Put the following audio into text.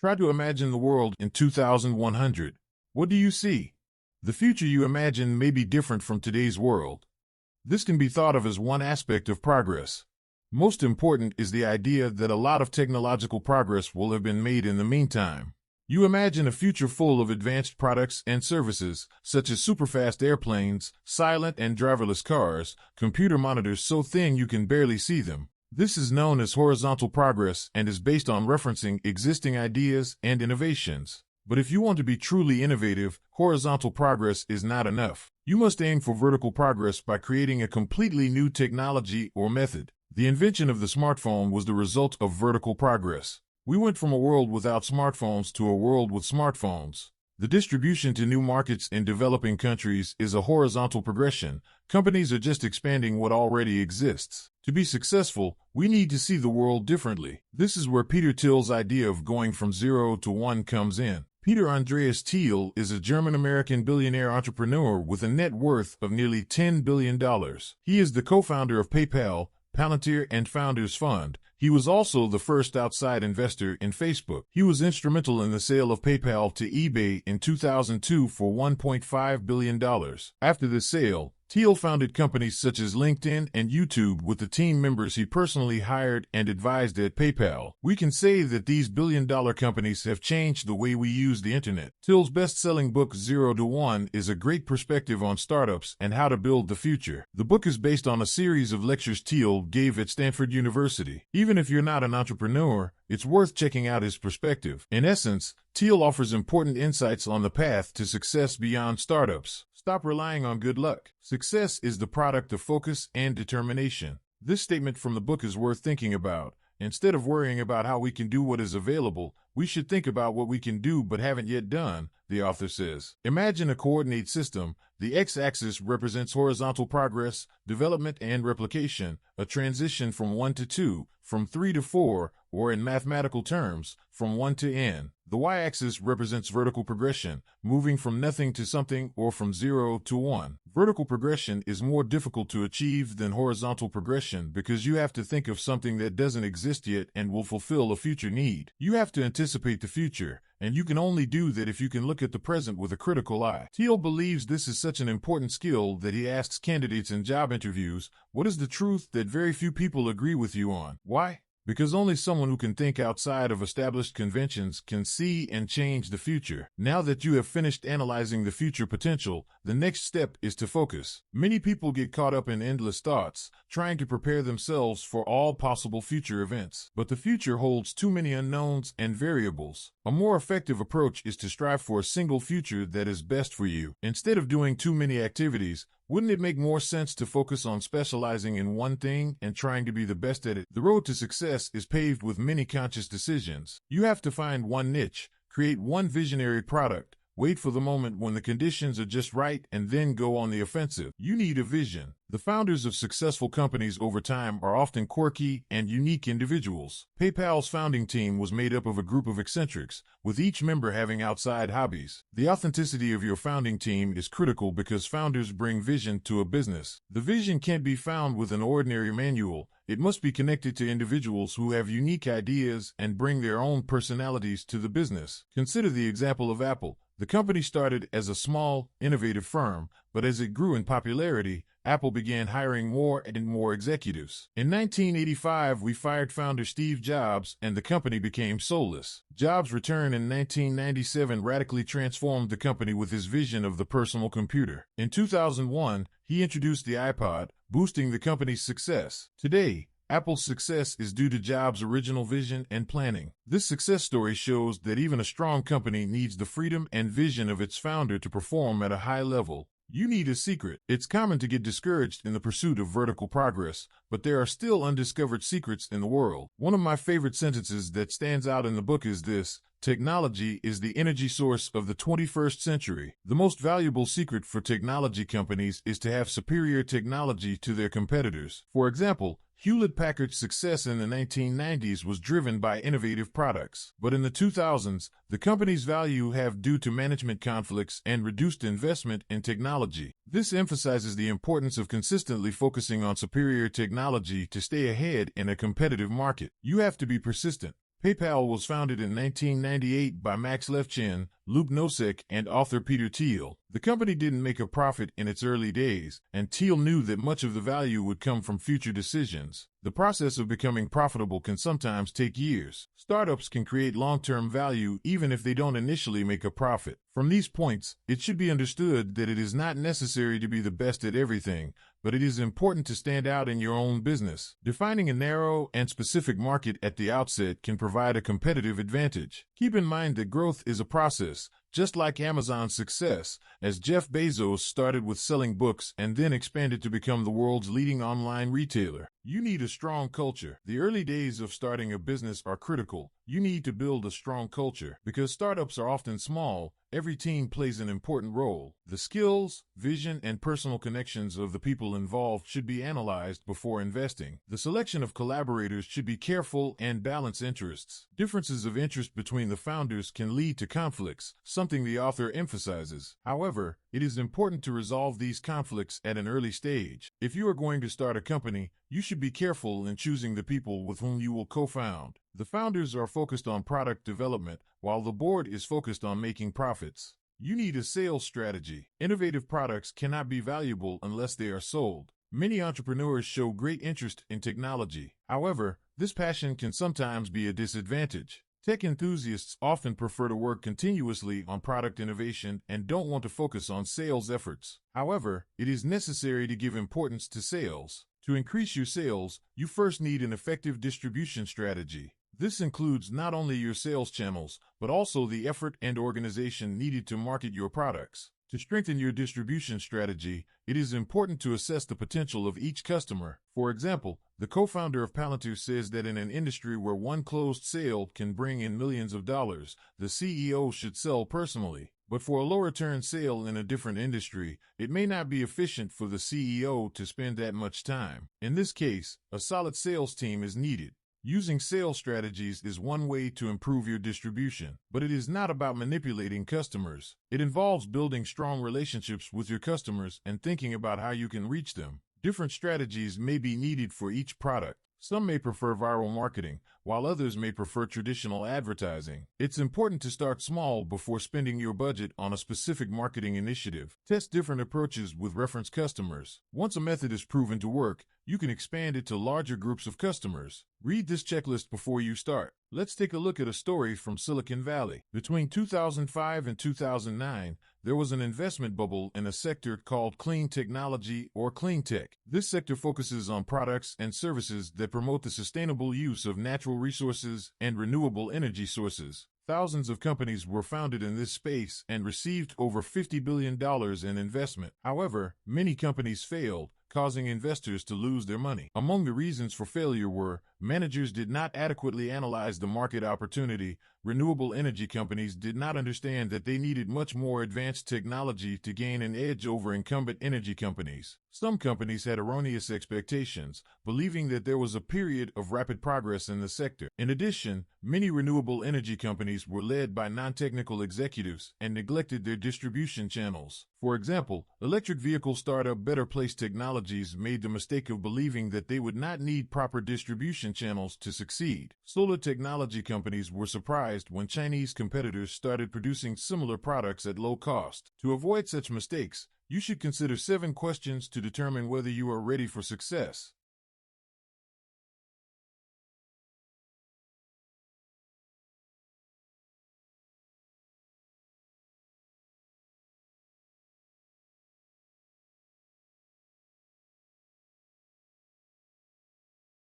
Try to imagine the world in 2100. What do you see? The future you imagine may be different from today's world. This can be thought of as one aspect of progress. Most important is the idea that a lot of technological progress will have been made in the meantime. You imagine a future full of advanced products and services, such as superfast airplanes, silent and driverless cars, computer monitors so thin you can barely see them. This is known as horizontal progress and is based on referencing existing ideas and innovations. But if you want to be truly innovative, horizontal progress is not enough. You must aim for vertical progress by creating a completely new technology or method. The invention of the smartphone was the result of vertical progress. We went from a world without smartphones to a world with smartphones. The distribution to new markets in developing countries is a horizontal progression. Companies are just expanding what already exists. To be successful, we need to see the world differently. This is where Peter Thiel's idea of going from 0 to 1 comes in. Peter Andreas Thiel is a German-American billionaire entrepreneur with a net worth of nearly $10 billion. He is the co-founder of PayPal, Palantir, and Founders Fund. He was also the first outside investor in Facebook. He was instrumental in the sale of PayPal to eBay in 2002 for $1.5 billion. After the sale, Thiel founded companies such as LinkedIn and YouTube with the team members he personally hired and advised at PayPal. We can say that these billion-dollar companies have changed the way we use the internet. Thiel's best-selling book 0 to 1 is a great perspective on startups and how to build the future. The book is based on a series of lectures Thiel gave at Stanford University. Even if you're not an entrepreneur, it's worth checking out his perspective. In essence, Thiel offers important insights on the path to success beyond startups. Stop relying on good luck. Success is the product of focus and determination. This statement from the book is worth thinking about. Instead of worrying about how we can do what is available, we should think about what we can do but haven't yet done, the author says. Imagine a coordinate system. The x-axis represents horizontal progress, development, and replication, a transition from 1 to 2, from 3 to 4, or in mathematical terms, from 1 to n. The y-axis represents vertical progression, moving from nothing to something or from 0 to 1. Vertical progression is more difficult to achieve than horizontal progression because you have to think of something that doesn't exist yet and will fulfill a future need. You have to anticipate the future, and you can only do that if you can look at the present with a critical eye. Thiel believes this is such an important skill that he asks candidates in job interviews, what is the truth that very few people agree with you on? Why? Because only someone who can think outside of established conventions can see and change the future. Now that you have finished analyzing the future potential, the next step is to focus. Many people get caught up in endless thoughts, trying to prepare themselves for all possible future events. But the future holds too many unknowns and variables. A more effective approach is to strive for a single future that is best for you. Instead of doing too many activities, wouldn't it make more sense to focus on specializing in one thing and trying to be the best at it? The road to success is paved with many conscious decisions. You have to find one niche, create one visionary product, wait for the moment when the conditions are just right, and then go on the offensive. You need a vision. The founders of successful companies over time are often quirky and unique individuals. PayPal's founding team was made up of a group of eccentrics, with each member having outside hobbies. The authenticity of your founding team is critical because founders bring vision to a business. The vision can't be found with an ordinary manual. It must be connected to individuals who have unique ideas and bring their own personalities to the business. Consider the example of Apple. The company started as a small, innovative firm, but as it grew in popularity, Apple began hiring more and more executives. In 1985, we fired founder Steve Jobs, and the company became soulless. Jobs' return in 1997 radically transformed the company with his vision of the personal computer. In 2001, he introduced the iPod, boosting the company's success. Today, Apple's success is due to Jobs' original vision and planning. This success story shows that even a strong company needs the freedom and vision of its founder to perform at a high level. You need a secret. It's common to get discouraged in the pursuit of vertical progress, but there are still undiscovered secrets in the world. One of my favorite sentences that stands out in the book is this: technology is the energy source of the 21st century. The most valuable secret for technology companies is to have superior technology to their competitors. For example, Hewlett-Packard's success in the 1990s was driven by innovative products. But in the 2000s, the company's value have due to management conflicts and reduced investment in technology. This emphasizes the importance of consistently focusing on superior technology to stay ahead in a competitive market. You have to be persistent. PayPal was founded in 1998 by Max Levchin, Luke Nosek, and author Peter Thiel. The company didn't make a profit in its early days, and Thiel knew that much of the value would come from future decisions. The process of becoming profitable can sometimes take years. Startups can create long-term value even if they don't initially make a profit. From these points, it should be understood that it is not necessary to be the best at everything, but it is important to stand out in your own business. Defining a narrow and specific market at the outset can provide a competitive advantage. Keep in mind that growth is a process, just like Amazon's success, as Jeff Bezos started with selling books and then expanded to become the world's leading online retailer. You need a strong culture. The early days of starting a business are critical. You need to build a strong culture. Because startups are often small, every team plays an important role. The skills, vision, and personal connections of the people involved should be analyzed before investing. The selection of collaborators should be careful and balance interests. Differences of interest between the founders can lead to conflicts, something the author emphasizes. However, it is important to resolve these conflicts at an early stage. If you are going to start a company, you should be careful in choosing the people with whom you will co-found. The founders are focused on product development, while the board is focused on making profits. You need a sales strategy. Innovative products cannot be valuable unless they are sold. Many entrepreneurs show great interest in technology. However, this passion can sometimes be a disadvantage. Tech enthusiasts often prefer to work continuously on product innovation and don't want to focus on sales efforts. However, it is necessary to give importance to sales. To increase your sales, you first need an effective distribution strategy. This includes not only your sales channels, but also the effort and organization needed to market your products. To strengthen your distribution strategy, it is important to assess the potential of each customer. For example, the co-founder of Palantir says that in an industry where one closed sale can bring in millions of dollars, the CEO should sell personally. But for a low-return sale in a different industry, it may not be efficient for the CEO to spend that much time. In this case, a solid sales team is needed. Using sales strategies is one way to improve your distribution, but it is not about manipulating customers. It involves building strong relationships with your customers and thinking about how you can reach them. Different strategies may be needed for each product. Some may prefer viral marketing, while others may prefer traditional advertising. It's important to start small before spending your budget on a specific marketing initiative. Test different approaches with reference customers. Once a method is proven to work, you can expand it to larger groups of customers. Read this checklist before you start. Let's take a look at a story from Silicon Valley. Between 2005 and 2009, there was an investment bubble in a sector called clean technology or clean tech. This sector focuses on products and services that promote the sustainable use of natural resources and renewable energy sources. Thousands of companies were founded in this space and received over $50 billion in investment. However, many companies failed, causing investors to lose their money. Among the reasons for failure were managers did not adequately analyze the market opportunity, renewable energy companies did not understand that they needed much more advanced technology to gain an edge over incumbent energy companies. Some companies had erroneous expectations, believing that there was a period of rapid progress in the sector. In addition, many renewable energy companies were led by non-technical executives and neglected their distribution channels. For example, electric vehicle startup Better Place Technologies made the mistake of believing that they would not need proper distribution channels to succeed. Solar technology companies were surprised when Chinese competitors started producing similar products at low cost. To avoid such mistakes, you should consider 7 questions to determine whether you are ready for success.